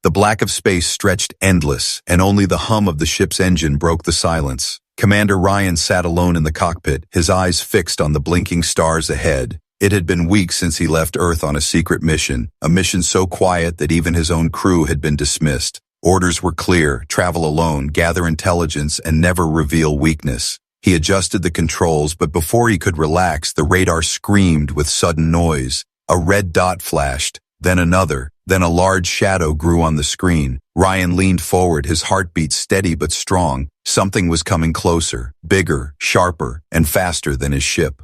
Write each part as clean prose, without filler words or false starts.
The black of space stretched endless, and only the hum of the ship's engine broke the silence. Commander Ryan sat alone in the cockpit, his eyes fixed on the blinking stars ahead. It had been weeks since he left Earth on a secret mission, a mission so quiet that even his own crew had been dismissed. Orders were clear: travel alone, gather intelligence, and never reveal weakness. He adjusted the controls, but before he could relax, the radar screamed with sudden noise. A red dot flashed, then another, then a large shadow grew on the screen. Ryan leaned forward, his heartbeat steady but strong. Something was coming closer, bigger, sharper, and faster than his ship.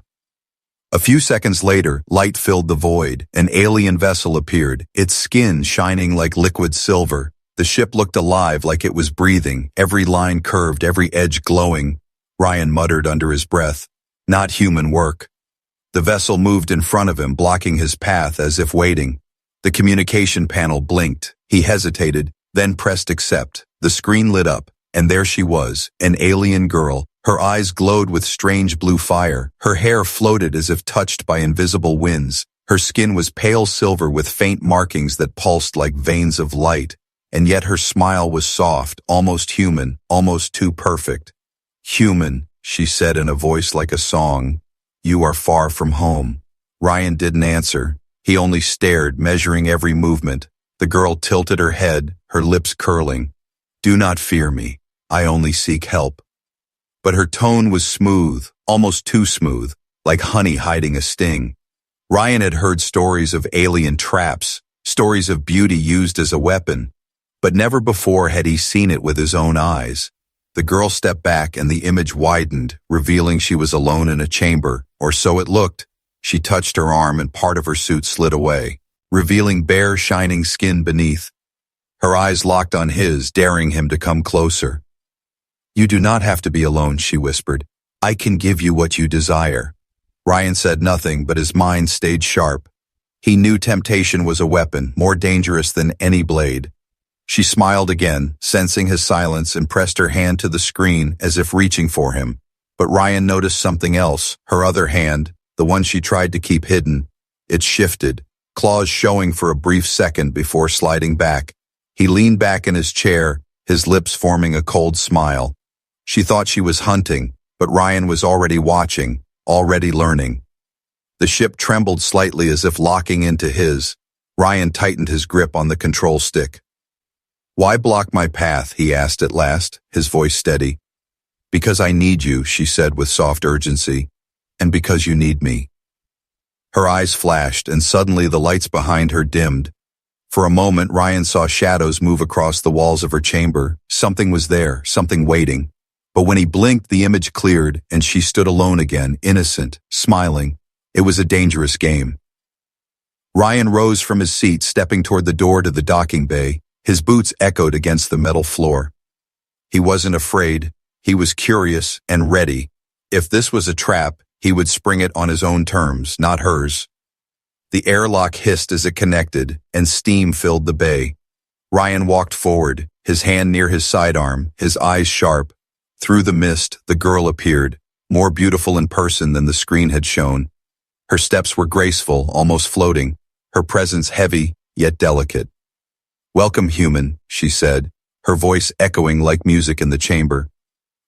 A few seconds later, light filled the void. An alien vessel appeared, its skin shining like liquid silver. The ship looked alive, like it was breathing, every line curved, every edge glowing. Ryan muttered under his breath, "Not human work." The vessel moved in front of him, blocking his path as if waiting. The communication panel blinked. He hesitated, then pressed accept. The screen lit up, and there she was, an alien girl. Her eyes glowed with strange blue fire. Her hair floated as if touched by invisible winds. Her skin was pale silver with faint markings that pulsed like veins of light. And yet her smile was soft, almost human, almost too perfect. "Human," she said in a voice like a song. "You are far from home." Ryan didn't answer. He only stared, measuring every movement. The girl tilted her head, her lips curling. "Do not fear me. I only seek help." But her tone was smooth, almost too smooth, like honey hiding a sting. Ryan had heard stories of alien traps, stories of beauty used as a weapon, but never before had he seen it with his own eyes. The girl stepped back and the image widened, revealing she was alone in a chamber, or so it looked. She touched her arm and part of her suit slid away, revealing bare, shining skin beneath. Her eyes locked on his, daring him to come closer. "You do not have to be alone," she whispered. "I can give you what you desire." Ryan said nothing, but his mind stayed sharp. He knew temptation was a weapon, more dangerous than any blade. She smiled again, sensing his silence, and pressed her hand to the screen as if reaching for him. But Ryan noticed something else. Her other hand, the one she tried to keep hidden, it shifted, claws showing for a brief second before sliding back. He leaned back in his chair, his lips forming a cold smile. She thought she was hunting, but Ryan was already watching, already learning. The ship trembled slightly as if locking into his. Ryan tightened his grip on the control stick. "Why block my path?" he asked at last, his voice steady. "Because I need you," she said with soft urgency, "and because you need me." Her eyes flashed, and suddenly the lights behind her dimmed. For a moment, Ryan saw shadows move across the walls of her chamber. Something was there, something waiting. But when he blinked, the image cleared, and she stood alone again, innocent, smiling. It was a dangerous game. Ryan rose from his seat, stepping toward the door to the docking bay. His boots echoed against the metal floor. He wasn't afraid. He was curious and ready. If this was a trap, he would spring it on his own terms, not hers. The airlock hissed as it connected, and steam filled the bay. Ryan walked forward, his hand near his sidearm, his eyes sharp. Through the mist, the girl appeared, more beautiful in person than the screen had shown. Her steps were graceful, almost floating, her presence heavy, yet delicate. "Welcome, human," she said, her voice echoing like music in the chamber.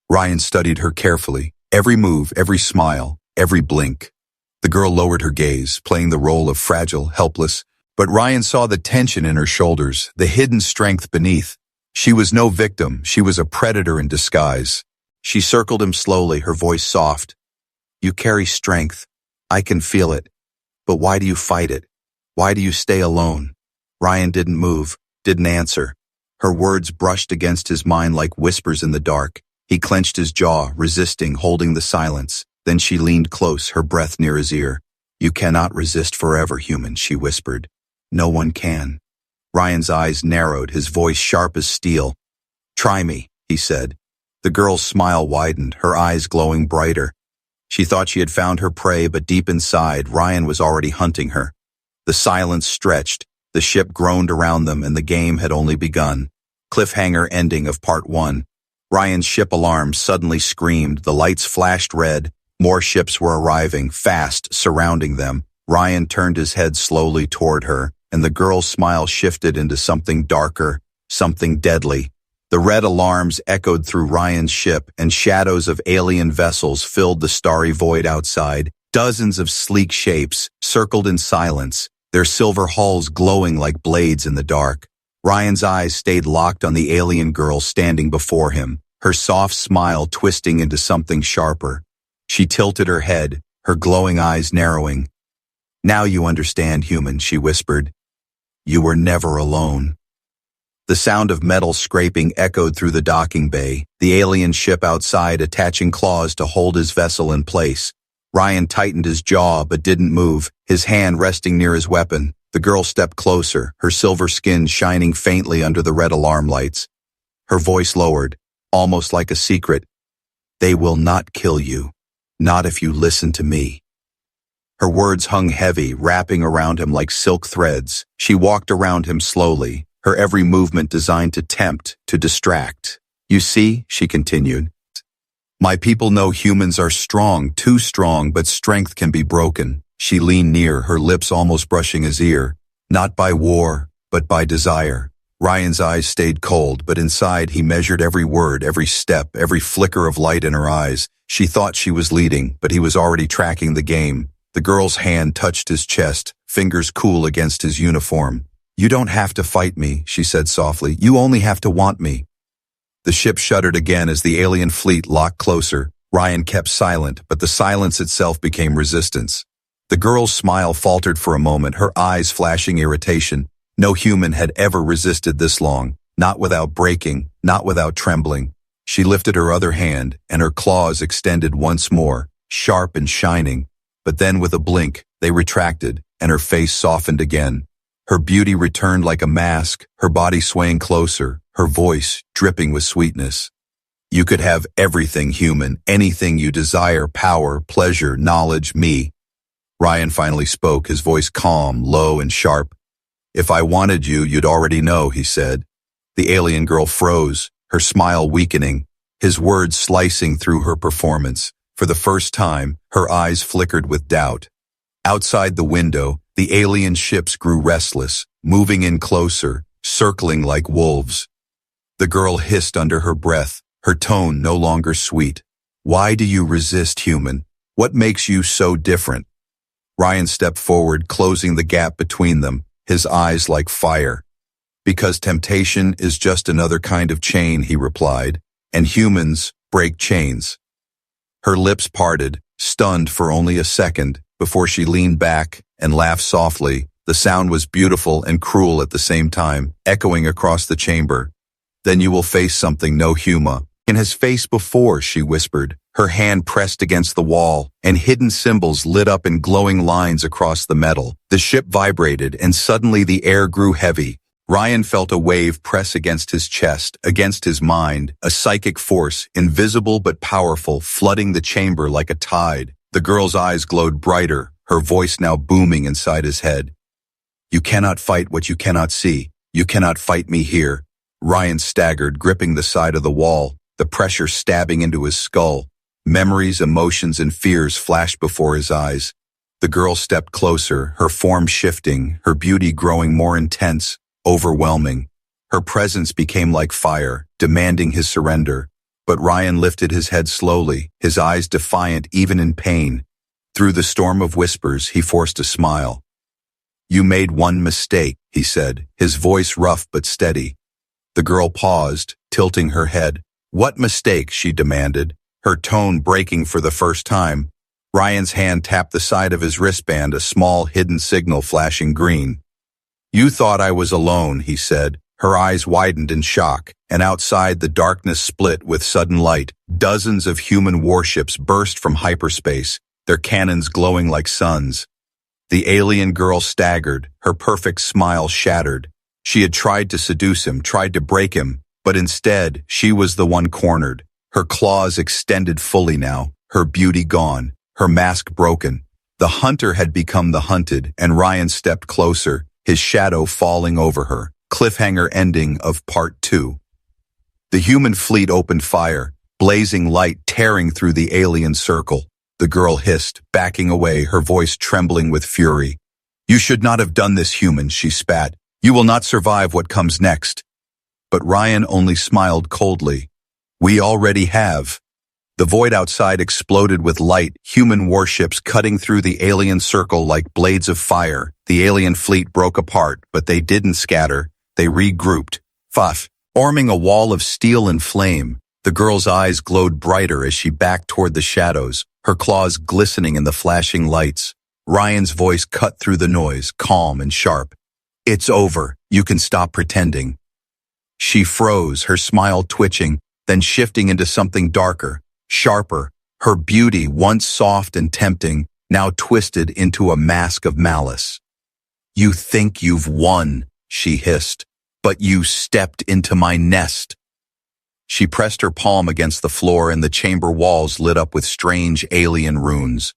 Ryan studied her carefully, every move, every smile, every blink. The girl lowered her gaze, playing the role of fragile, helpless, but Ryan saw the tension in her shoulders, the hidden strength beneath. She was no victim, she was a predator in disguise. She circled him slowly, her voice soft. "You carry strength. I can feel it. But why do you fight it? Why do you stay alone?" Ryan didn't move, didn't answer. Her words brushed against his mind like whispers in the dark. He clenched his jaw, resisting, holding the silence. Then she leaned close, her breath near his ear. "You cannot resist forever, human," she whispered. "No one can." Ryan's eyes narrowed, his voice sharp as steel. "Try me," he said. The girl's smile widened, her eyes glowing brighter. She thought she had found her prey, but deep inside, Ryan was already hunting her. The silence stretched, the ship groaned around them, and the game had only begun. Cliffhanger ending of Part 1. Ryan's ship alarm suddenly screamed, the lights flashed red. More ships were arriving, fast, surrounding them. Ryan turned his head slowly toward her, and the girl's smile shifted into something darker, something deadly. The red alarms echoed through Ryan's ship, and shadows of alien vessels filled the starry void outside. Dozens of sleek shapes circled in silence, their silver hulls glowing like blades in the dark. Ryan's eyes stayed locked on the alien girl standing before him, her soft smile twisting into something sharper. She tilted her head, her glowing eyes narrowing. "Now you understand, human," she whispered. "You were never alone." The sound of metal scraping echoed through the docking bay, the alien ship outside attaching claws to hold his vessel in place. Ryan tightened his jaw but didn't move, his hand resting near his weapon. The girl stepped closer, her silver skin shining faintly under the red alarm lights. Her voice lowered, almost like a secret. "They will not kill you. Not if you listen to me." Her words hung heavy, wrapping around him like silk threads. She walked around him slowly, her every movement designed to tempt, to distract. "You see," she continued, "my people know humans are strong, too strong, but strength can be broken." She leaned near, her lips almost brushing his ear. "Not by war, but by desire." Ryan's eyes stayed cold, but inside he measured every word, every step, every flicker of light in her eyes. She thought she was leading, but he was already tracking the game. The girl's hand touched his chest, fingers cool against his uniform. "You don't have to fight me," she said softly. "You only have to want me." The ship shuddered again as the alien fleet locked closer. Ryan kept silent, but the silence itself became resistance. The girl's smile faltered for a moment, her eyes flashing irritation. No human had ever resisted this long, not without breaking, not without trembling. She lifted her other hand, and her claws extended once more, sharp and shining. But then with a blink, they retracted, and her face softened again. Her beauty returned like a mask, her body swaying closer, her voice dripping with sweetness. "You could have everything, human, anything you desire, power, pleasure, knowledge, me." Ryan finally spoke, his voice calm, low, and sharp. "If I wanted you, you'd already know," he said. The alien girl froze, her smile weakening, his words slicing through her performance. For the first time, her eyes flickered with doubt. Outside the window, the alien ships grew restless, moving in closer, circling like wolves. The girl hissed under her breath, her tone no longer sweet. "Why do you resist, human? What makes you so different?" Ryan stepped forward, closing the gap between them, his eyes like fire. "Because temptation is just another kind of chain," he replied, "and humans break chains." Her lips parted, stunned for only a second, before she leaned back and laughed softly. The sound was beautiful and cruel at the same time, echoing across the chamber. "Then you will face something no human has faced before," she whispered, her hand pressed against the wall, and hidden symbols lit up in glowing lines across the metal. The ship vibrated, and suddenly the air grew heavy. Ryan felt a wave press against his chest, against his mind, a psychic force, invisible but powerful, flooding the chamber like a tide. The girl's eyes glowed brighter, her voice now booming inside his head. "You cannot fight what you cannot see. You cannot fight me here." Ryan staggered, gripping the side of the wall, the pressure stabbing into his skull. Memories, emotions, and fears flashed before his eyes. The girl stepped closer, her form shifting, her beauty growing more intense, overwhelming. Her presence became like fire, demanding his surrender. But Ryan lifted his head slowly, his eyes defiant even in pain. Through the storm of whispers, he forced a smile. "You made one mistake," he said, his voice rough but steady. The girl paused, tilting her head. "What mistake?" she demanded, her tone breaking for the first time. Ryan's hand tapped the side of his wristband, a small hidden signal flashing green. "You thought I was alone," he said. Her eyes widened in shock, and outside the darkness split with sudden light. Dozens of human warships burst from hyperspace, their cannons glowing like suns. The alien girl staggered, her perfect smile shattered. She had tried to seduce him, tried to break him, but instead, she was the one cornered. Her claws extended fully now, her beauty gone, her mask broken. The hunter had become the hunted, and Ryan stepped closer, his shadow falling over her. Cliffhanger ending of Part 2. The human fleet opened fire, blazing light tearing through the alien circle. The girl hissed, backing away, her voice trembling with fury. You should not have done this, human, she spat. You will not survive what comes next. But Ryan only smiled coldly. We already have. The void outside exploded with light, human warships cutting through the alien circle like blades of fire. The alien fleet broke apart, but they didn't scatter. They regrouped, forming a wall of steel and flame. The girl's eyes glowed brighter as she backed toward the shadows, her claws glistening in the flashing lights. Ryan's voice cut through the noise, calm and sharp. It's over. You can stop pretending. She froze, her smile twitching, then shifting into something darker, sharper. Her beauty, once soft and tempting, now twisted into a mask of malice. You think you've won, she hissed, but you stepped into my nest. She pressed her palm against the floor and the chamber walls lit up with strange alien runes.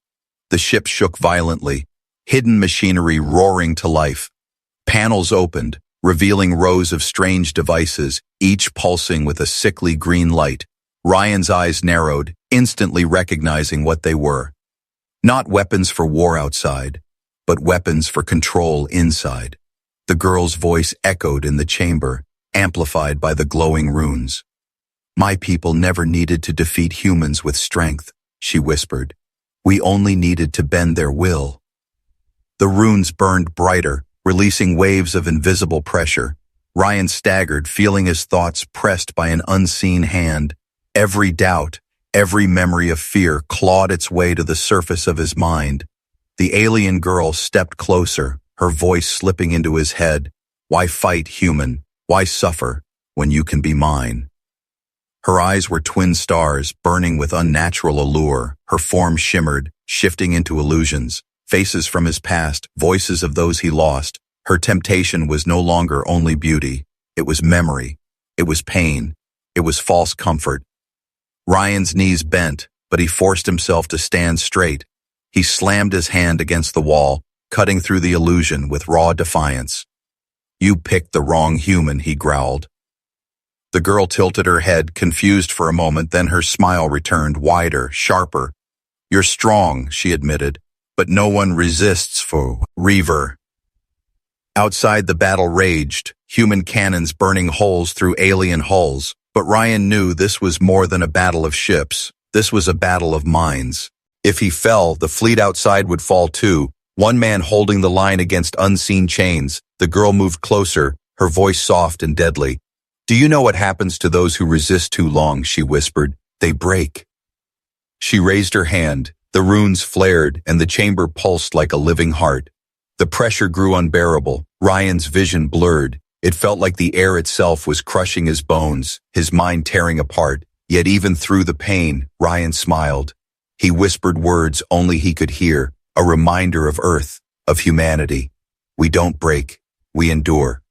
The ship shook violently, hidden machinery roaring to life. Panels opened, revealing rows of strange devices, each pulsing with a sickly green light. Ryan's eyes narrowed, instantly recognizing what they were. Not weapons for war outside, but weapons for control inside. The girl's voice echoed in the chamber, amplified by the glowing runes. My people never needed to defeat humans with strength, she whispered. We only needed to bend their will. The runes burned brighter, releasing waves of invisible pressure. Ryan staggered, feeling his thoughts pressed by an unseen hand. Every doubt, every memory of fear clawed its way to the surface of his mind. The alien girl stepped closer, her voice slipping into his head. Why fight, human? Why suffer when you can be mine? Her eyes were twin stars, burning with unnatural allure. Her form shimmered, shifting into illusions. Faces from his past, voices of those he lost. Her temptation was no longer only beauty. It was memory. It was pain. It was false comfort. Ryan's knees bent, but he forced himself to stand straight. He slammed his hand against the wall, cutting through the illusion with raw defiance. You picked the wrong human, he growled. The girl tilted her head, confused for a moment, then her smile returned, wider, sharper. You're strong, she admitted, but no one resists for Reaver. Outside, the battle raged, human cannons burning holes through alien hulls. But Ryan knew this was more than a battle of ships. This was a battle of minds. If he fell, the fleet outside would fall too, one man holding the line against unseen chains. The girl moved closer, her voice soft and deadly. Do you know what happens to those who resist too long, she whispered. They break. She raised her hand. The runes flared, and the chamber pulsed like a living heart. The pressure grew unbearable. Ryan's vision blurred. It felt like the air itself was crushing his bones, his mind tearing apart. Yet even through the pain, Ryan smiled. He whispered words only he could hear, a reminder of Earth, of humanity. We don't break, we endure.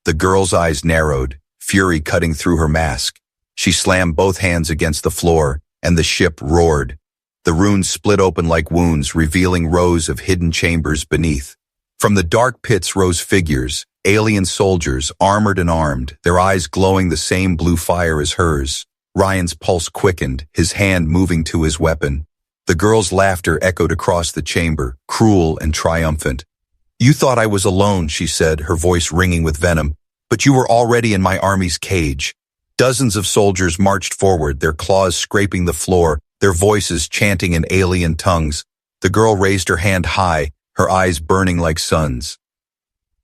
The girl's eyes narrowed, fury cutting through her mask. She slammed both hands against the floor, and the ship roared. The runes split open like wounds, revealing rows of hidden chambers beneath. From the dark pits rose figures, alien soldiers, armored and armed, their eyes glowing the same blue fire as hers. Ryan's pulse quickened, his hand moving to his weapon. The girl's laughter echoed across the chamber, cruel and triumphant. You thought I was alone, she said, her voice ringing with venom, but you were already in my army's cage. Dozens of soldiers marched forward, their claws scraping the floor, their voices chanting in alien tongues. The girl raised her hand high, her eyes burning like suns.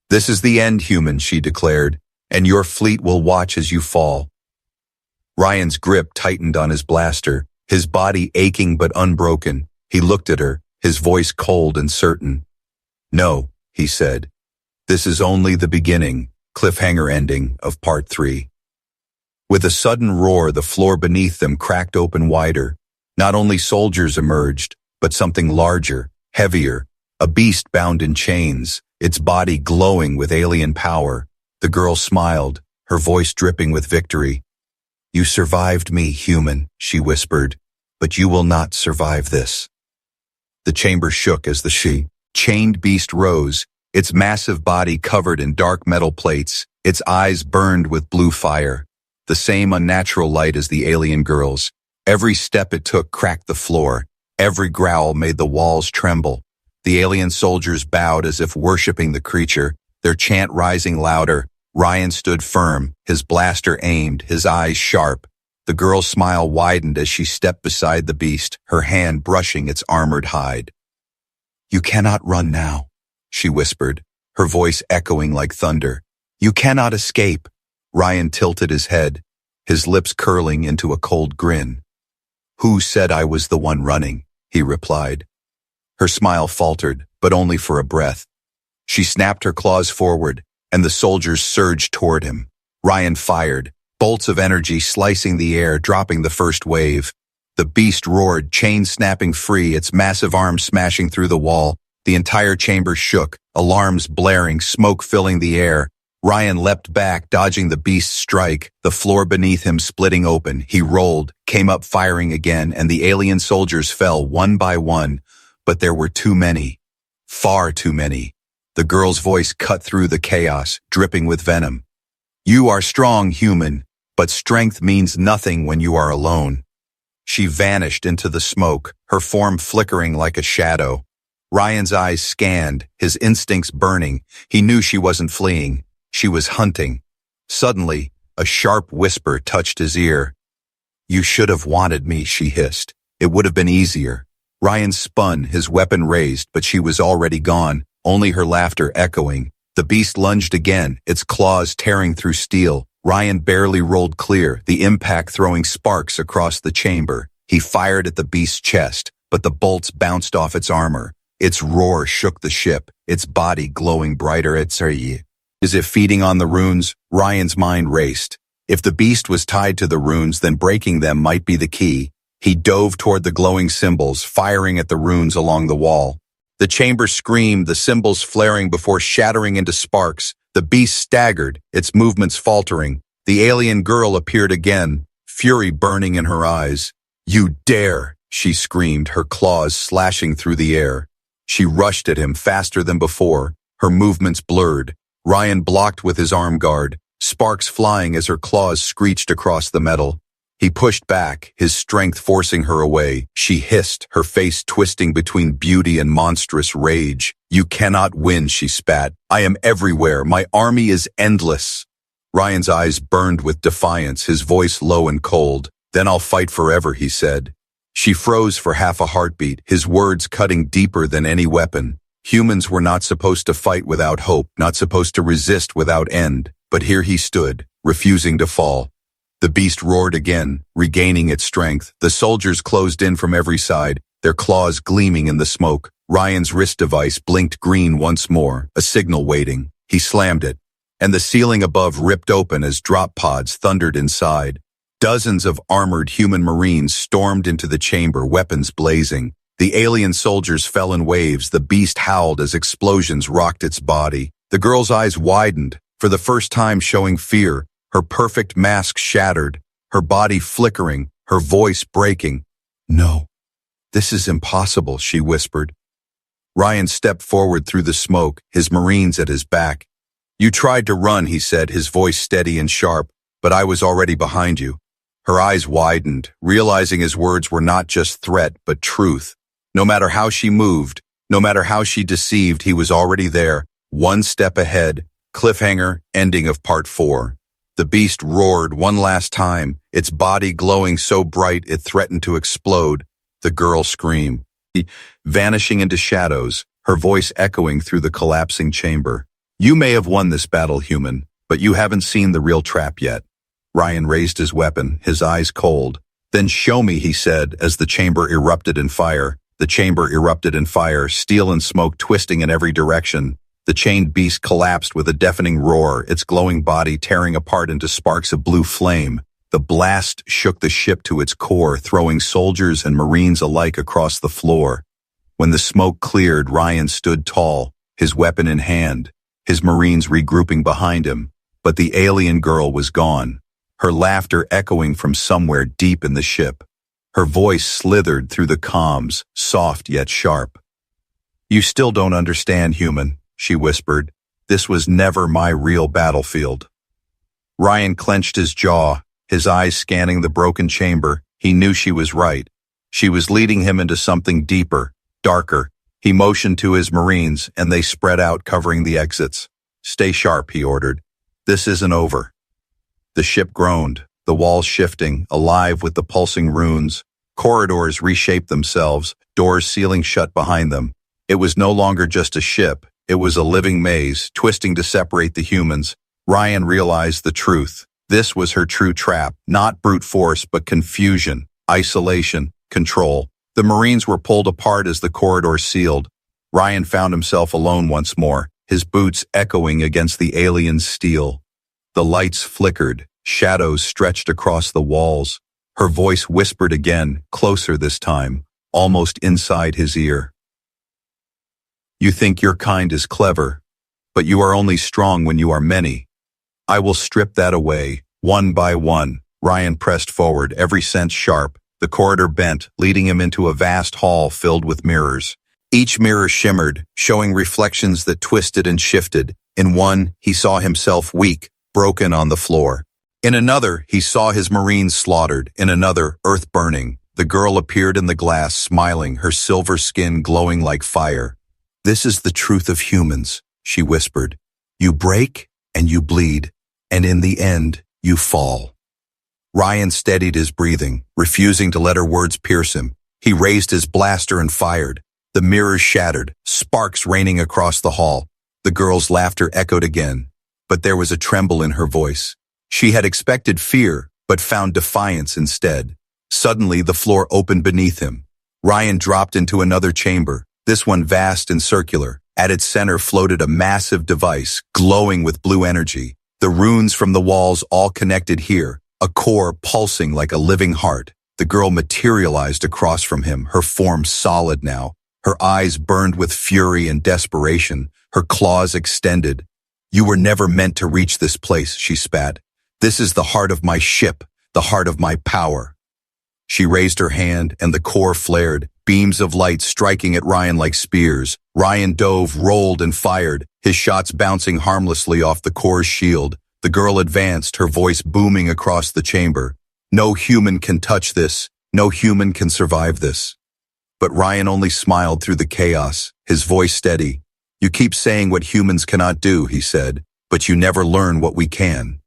This is the end, human, she declared, and your fleet will watch as you fall. Ryan's grip tightened on his blaster, his body aching but unbroken. He looked at her, his voice cold and certain. No, he said. This is only the beginning, cliffhanger ending of part 3. With a sudden roar, the floor beneath them cracked open wider. Not only soldiers emerged, but something larger, heavier, a beast bound in chains, its body glowing with alien power. The girl smiled, her voice dripping with victory. You survived me, human, she whispered, but you will not survive this. The chamber shook as the chained beast rose, its massive body covered in dark metal plates, its eyes burned with blue fire, the same unnatural light as the alien girl's. Every step it took cracked the floor, every growl made the walls tremble. The alien soldiers bowed as if worshipping the creature, their chant rising louder. Ryan stood firm, his blaster aimed, his eyes sharp. The girl's smile widened as she stepped beside the beast, her hand brushing its armored hide. "You cannot run now," she whispered, her voice echoing like thunder. "You cannot escape." Ryan tilted his head, his lips curling into a cold grin. "Who said I was the one running?" he replied. Her smile faltered, but only for a breath. She snapped her claws forward, and the soldiers surged toward him. Ryan fired, bolts of energy slicing the air, dropping the first wave. The beast roared, chains snapping free, its massive arms smashing through the wall. The entire chamber shook, alarms blaring, smoke filling the air. Ryan leapt back, dodging the beast's strike, the floor beneath him splitting open. He rolled, came up firing again, and the alien soldiers fell one by one. But there were too many. Far too many. The girl's voice cut through the chaos, dripping with venom. "You are strong, human, but strength means nothing when you are alone." She vanished into the smoke, her form flickering like a shadow. Ryan's eyes scanned, his instincts burning. He knew she wasn't fleeing. She was hunting. Suddenly, a sharp whisper touched his ear. "You should have wanted me," she hissed. "It would have been easier." Ryan spun, his weapon raised, but she was already gone, only her laughter echoing. The beast lunged again, its claws tearing through steel. Ryan barely rolled clear, the impact throwing sparks across the chamber. He fired at the beast's chest, but the bolts bounced off its armor. Its roar shook the ship, its body glowing brighter as if feeding on the runes. Ryan's mind raced. If the beast was tied to the runes, then breaking them might be the key. He dove toward the glowing symbols, firing at the runes along the wall. The chamber screamed, the symbols flaring before shattering into sparks. The beast staggered, its movements faltering. The alien girl appeared again, fury burning in her eyes. "You dare!" she screamed, her claws slashing through the air. She rushed at him faster than before, her movements blurred. Ryan blocked with his arm guard, sparks flying as her claws screeched across the metal. He pushed back, his strength forcing her away. She hissed, her face twisting between beauty and monstrous rage. "You cannot win," she spat. "I am everywhere. My army is endless." Ryan's eyes burned with defiance, his voice low and cold. "Then I'll fight forever," he said. She froze for half a heartbeat, his words cutting deeper than any weapon. Humans were not supposed to fight without hope, not supposed to resist without end. But here he stood, refusing to fall. The beast roared again, regaining its strength. The soldiers closed in from every side, their claws gleaming in the smoke. Ryan's wrist device blinked green once more, a signal waiting. He slammed it, and the ceiling above ripped open as drop pods thundered inside. Dozens of armored human marines stormed into the chamber, weapons blazing. The alien soldiers fell in waves, the beast howled as explosions rocked its body. The girl's eyes widened, for the first time showing fear. Her perfect mask shattered, her body flickering, her voice breaking. "No, this is impossible," she whispered. Ryan stepped forward through the smoke, his marines at his back. "You tried to run," he said, his voice steady and sharp, "but I was already behind you." Her eyes widened, realizing his words were not just threat, but truth. No matter how she moved, no matter how she deceived, he was already there, one step ahead. Cliffhanger, ending of part 4. The beast roared one last time, its body glowing so bright it threatened to explode. The girl screamed, vanishing into shadows, her voice echoing through the collapsing chamber. "You may have won this battle, human, but you haven't seen the real trap yet." Ryan raised his weapon, his eyes cold. "Then show me," he said, as the chamber erupted in fire. The chamber erupted in fire, steel and smoke twisting in every direction. The chained beast collapsed with a deafening roar, its glowing body tearing apart into sparks of blue flame. The blast shook the ship to its core, throwing soldiers and marines alike across the floor. When the smoke cleared, Ryan stood tall, his weapon in hand, his marines regrouping behind him. But the alien girl was gone, her laughter echoing from somewhere deep in the ship. Her voice slithered through the comms, soft yet sharp. "You still don't understand, human," she whispered. "This was never my real battlefield." Ryan clenched his jaw, his eyes scanning the broken chamber. He knew she was right. She was leading him into something deeper, darker, He motioned to his Marines, and they spread out, covering the exits. "Stay sharp," he ordered. "This isn't over." The ship groaned, the walls shifting, alive with the pulsing runes. Corridors reshaped themselves, doors sealing shut behind them. It was no longer just a ship. It was a living maze, twisting to separate the humans. Ryan realized the truth. This was her true trap, not brute force, but confusion, isolation, control. The Marines were pulled apart as the corridor sealed. Ryan found himself alone once more, his boots echoing against the alien steel. The lights flickered, shadows stretched across the walls. Her voice whispered again, closer this time, almost inside his ear. "You think your kind is clever, but you are only strong when you are many. I will strip that away, one by one." Ryan pressed forward, every sense sharp. The corridor bent, leading him into a vast hall filled with mirrors. Each mirror shimmered, showing reflections that twisted and shifted. In one, he saw himself weak, broken on the floor. In another, he saw his Marines slaughtered. In another, earth burning. The girl appeared in the glass, smiling, her silver skin glowing like fire. "This is the truth of humans," she whispered. "You break, and you bleed, and in the end, you fall." Ryan steadied his breathing, refusing to let her words pierce him. He raised his blaster and fired. The mirrors shattered, sparks raining across the hall. The girl's laughter echoed again, but there was a tremble in her voice. She had expected fear, but found defiance instead. Suddenly, the floor opened beneath him. Ryan dropped into another chamber, this one vast and circular. At its center floated a massive device, glowing with blue energy. The runes from the walls all connected here, a core pulsing like a living heart. The girl materialized across from him, her form solid now. Her eyes burned with fury and desperation, her claws extended. "You were never meant to reach this place," she spat. "This is the heart of my ship, the heart of my power." She raised her hand, and the core flared, beams of light striking at Ryan like spears. Ryan dove, rolled, and fired, his shots bouncing harmlessly off the core's shield. The girl advanced, her voice booming across the chamber. "No human can touch this. No human can survive this." But Ryan only smiled through the chaos, his voice steady. "You keep saying what humans cannot do," he said, "but you never learn what we can."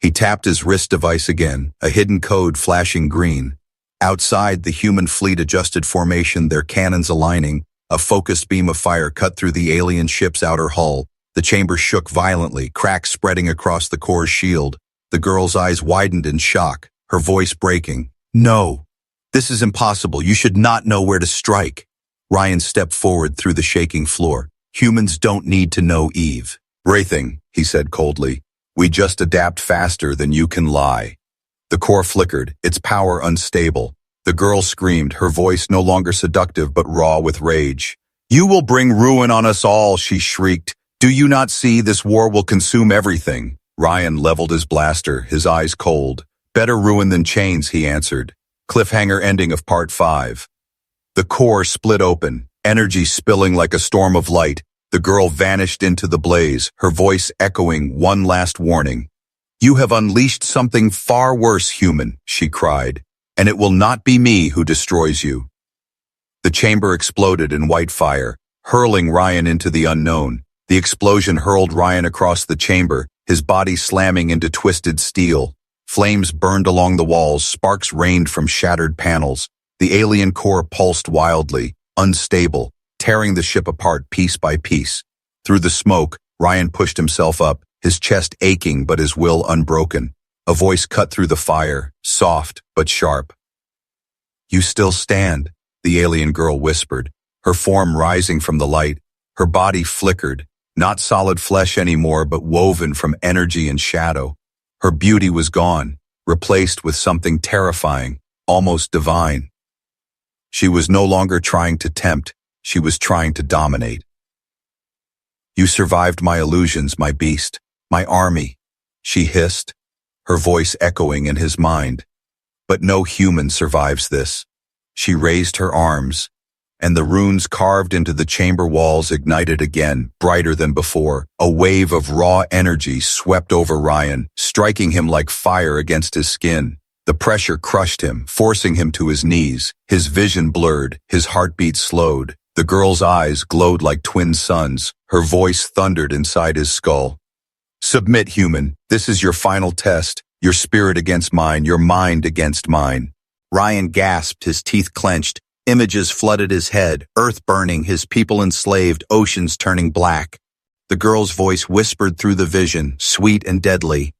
He tapped his wrist device again, a hidden code flashing green. Outside, the human fleet adjusted formation, their cannons aligning. A focused beam of fire cut through the alien ship's outer hull. The chamber shook violently, cracks spreading across the core's shield. The girl's eyes widened in shock, her voice breaking. "No, this is impossible. You should not know where to strike." Ryan stepped forward through the shaking floor. "Humans don't need to know, Eve." "Breathtaking," he said coldly. "We just adapt faster than you can lie." The core flickered, its power unstable. The girl screamed, her voice no longer seductive but raw with rage. "You will bring ruin on us all," she shrieked. "Do you not see this war will consume everything?" Ryan leveled his blaster, his eyes cold. "Better ruin than chains," he answered. Cliffhanger ending of Part 5. The core split open, energy spilling like a storm of light. The girl vanished into the blaze, her voice echoing one last warning. "You have unleashed something far worse, human," she cried, "and it will not be me who destroys you." The chamber exploded in white fire, hurling Ryan into the unknown. The explosion hurled Ryan across the chamber, his body slamming into twisted steel. Flames burned along the walls, sparks rained from shattered panels. The alien core pulsed wildly, unstable, tearing the ship apart piece by piece. Through the smoke, Ryan pushed himself up, his chest aching but his will unbroken. A voice cut through the fire, soft but sharp. "You still stand," the alien girl whispered, her form rising from the light. Her body flickered, not solid flesh anymore but woven from energy and shadow. Her beauty was gone, replaced with something terrifying, almost divine. She was no longer trying to tempt, she was trying to dominate. "You survived my illusions, my beast, my army," she hissed, her voice echoing in his mind. "But no human survives this." She raised her arms, and the runes carved into the chamber walls ignited again, brighter than before. A wave of raw energy swept over Ryan, striking him like fire against his skin. The pressure crushed him, forcing him to his knees. His vision blurred, his heartbeat slowed. The girl's eyes glowed like twin suns. Her voice thundered inside his skull. Submit, human. This is your final test. Your spirit against mine, your mind against mine. Ryan gasped, his teeth clenched. Images flooded his head, earth burning, his people enslaved, oceans turning black. The girl's voice whispered through the vision, sweet and deadly.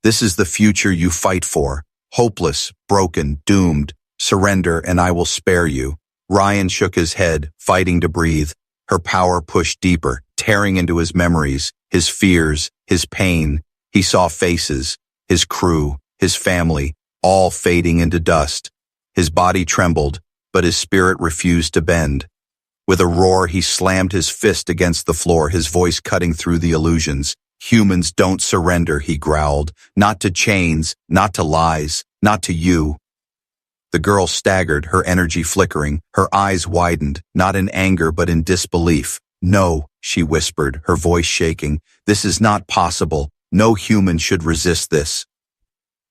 This is the future you fight for. Hopeless, broken, doomed. Surrender and I will spare you. Ryan shook his head, fighting to breathe. Her power pushed deeper, tearing into his memories, his fears, his pain. He saw faces, his crew, his family, all fading into dust. His body trembled, but his spirit refused to bend. With a roar, he slammed his fist against the floor, his voice cutting through the illusions. Humans don't surrender, he growled. Not to chains, not to lies, not to you. The girl staggered, her energy flickering, her eyes widened, not in anger but in disbelief. No, she whispered, her voice shaking. This is not possible. No human should resist this.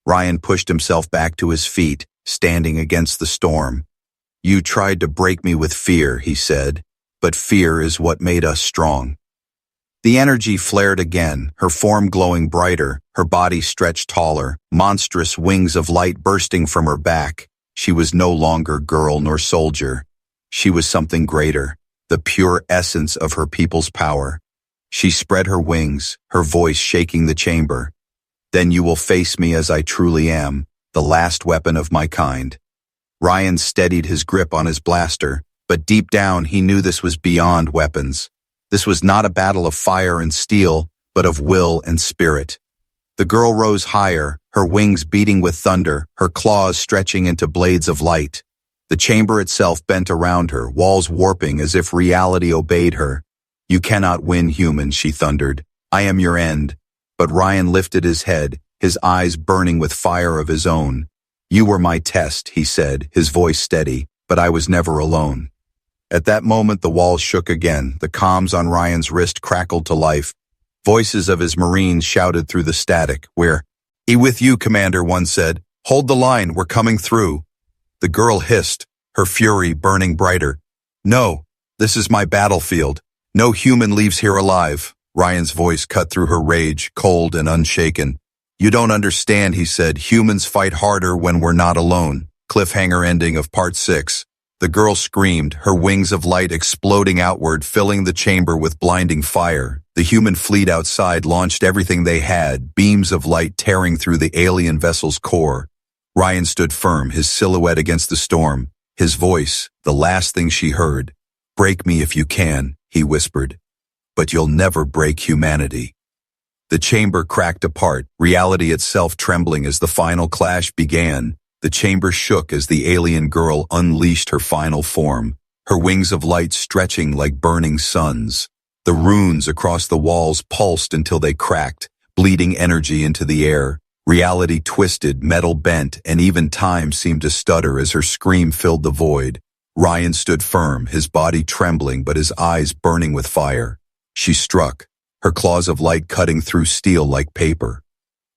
Ryan pushed himself back to his feet, standing against the storm. You tried to break me with fear, he said, but fear is what made us strong. The energy flared again, her form glowing brighter, her body stretched taller, monstrous wings of light bursting from her back. She was no longer girl nor soldier. She was something greater, the pure essence of her people's power. She spread her wings, her voice shaking the chamber. Then you will face me as I truly am, the last weapon of my kind. Ryan steadied his grip on his blaster, but deep down he knew this was beyond weapons. This was not a battle of fire and steel, but of will and spirit. The girl rose higher, her wings beating with thunder, her claws stretching into blades of light. The chamber itself bent around her, walls warping as if reality obeyed her. You cannot win, human, she thundered. I am your end. But Ryan lifted his head, his eyes burning with fire of his own. You were my test, he said, his voice steady, but I was never alone. At that moment the walls shook again, the comms on Ryan's wrist crackled to life. Voices of his Marines shouted through the static, "We're with you, Commander," one said. "Hold the line, we're coming through." The girl hissed, her fury burning brighter. "No, this is my battlefield. No human leaves here alive." Ryan's voice cut through her rage, cold and unshaken. "You don't understand," he said. "Humans fight harder when we're not alone." Cliffhanger ending of Part 6. The girl screamed, her wings of light exploding outward, filling the chamber with blinding fire. The human fleet outside launched everything they had, beams of light tearing through the alien vessel's core. Ryan stood firm, his silhouette against the storm. His voice, the last thing she heard. "Break me if you can," he whispered. "But you'll never break humanity." The chamber cracked apart, reality itself trembling as the final clash began. The chamber shook as the alien girl unleashed her final form, her wings of light stretching like burning suns. The runes across the walls pulsed until they cracked, bleeding energy into the air. Reality twisted, metal bent, and even time seemed to stutter as her scream filled the void. Ryan stood firm, his body trembling but his eyes burning with fire. She struck, her claws of light cutting through steel like paper.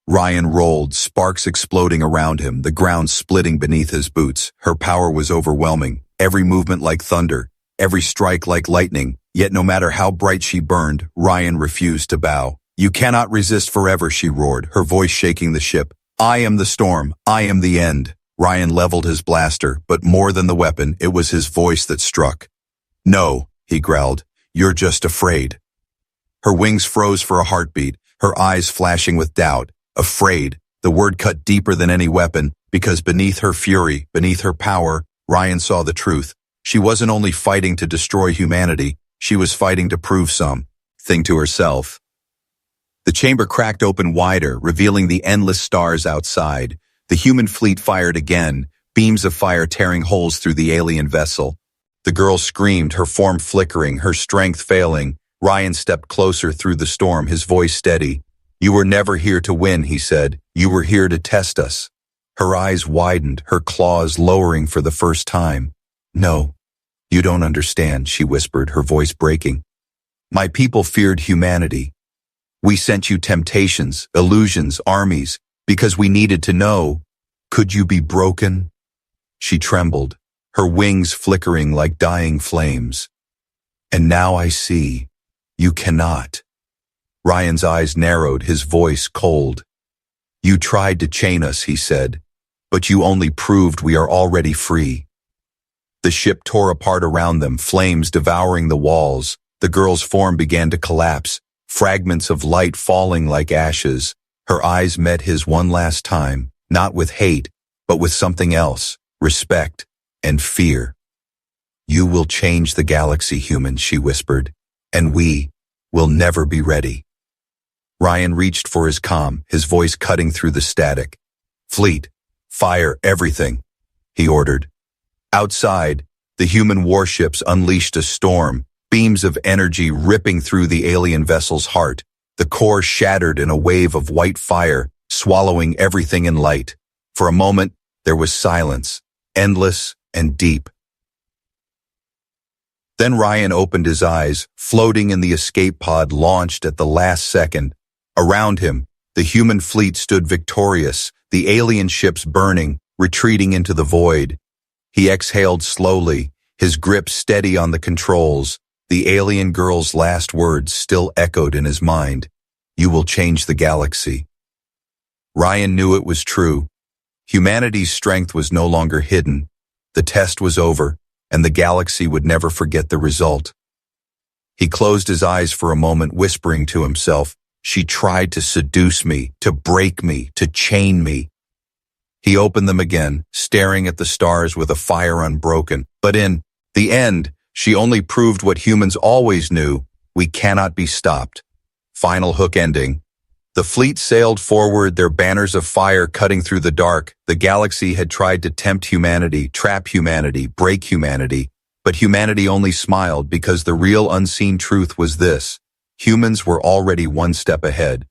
Ryan rolled, sparks exploding around him, the ground splitting beneath his boots. Her power was overwhelming, every movement like thunder, every strike like lightning. Yet no matter how bright she burned, Ryan refused to bow. "You cannot resist forever," she roared, her voice shaking the ship. "I am the storm. I am the end." Ryan leveled his blaster, but more than the weapon, it was his voice that struck. "No," he growled. "You're just afraid." Her wings froze for a heartbeat, her eyes flashing with doubt. Afraid, the word cut deeper than any weapon, because beneath her fury, beneath her power, Ryan saw the truth. She wasn't only fighting to destroy humanity, she was fighting to prove something to herself. The chamber cracked open wider, revealing the endless stars outside. The human fleet fired again, beams of fire tearing holes through the alien vessel. The girl screamed, her form flickering, her strength failing. Ryan stepped closer through the storm, his voice steady. "You were never here to win," he said. "You were here to test us." Her eyes widened, her claws lowering for the first time. "No, you don't understand," she whispered, her voice breaking. "My people feared humanity. We sent you temptations, illusions, armies, because we needed to know. Could you be broken?" She trembled, her wings flickering like dying flames. And now I see. You cannot. Ryan's eyes narrowed, his voice cold. You tried to chain us, he said, but you only proved we are already free. The ship tore apart around them, flames devouring the walls. The girl's form began to collapse, fragments of light falling like ashes. Her eyes met his one last time, not with hate, but with something else, respect and fear. You will change the galaxy, human, she whispered, and we will never be ready. Ryan reached for his comm, his voice cutting through the static. Fleet, fire everything, he ordered. Outside, the human warships unleashed a storm, beams of energy ripping through the alien vessel's heart. The core shattered in a wave of white fire, swallowing everything in light. For a moment, there was silence, endless and deep. Then Ryan opened his eyes, floating in the escape pod launched at the last second. Around him, the human fleet stood victorious, the alien ships burning, retreating into the void. He exhaled slowly, his grip steady on the controls. The alien girl's last words still echoed in his mind. You will change the galaxy. Ryan knew it was true. Humanity's strength was no longer hidden. The test was over, and the galaxy would never forget the result. He closed his eyes for a moment, whispering to himself, she tried to seduce me, to break me, to chain me. He opened them again, staring at the stars with a fire unbroken. But in the end, she only proved what humans always knew: we cannot be stopped. Final hook ending. The fleet sailed forward, their banners of fire cutting through the dark. The galaxy had tried to tempt humanity, trap humanity, break humanity, but humanity only smiled because the real unseen truth was this: humans were already one step ahead.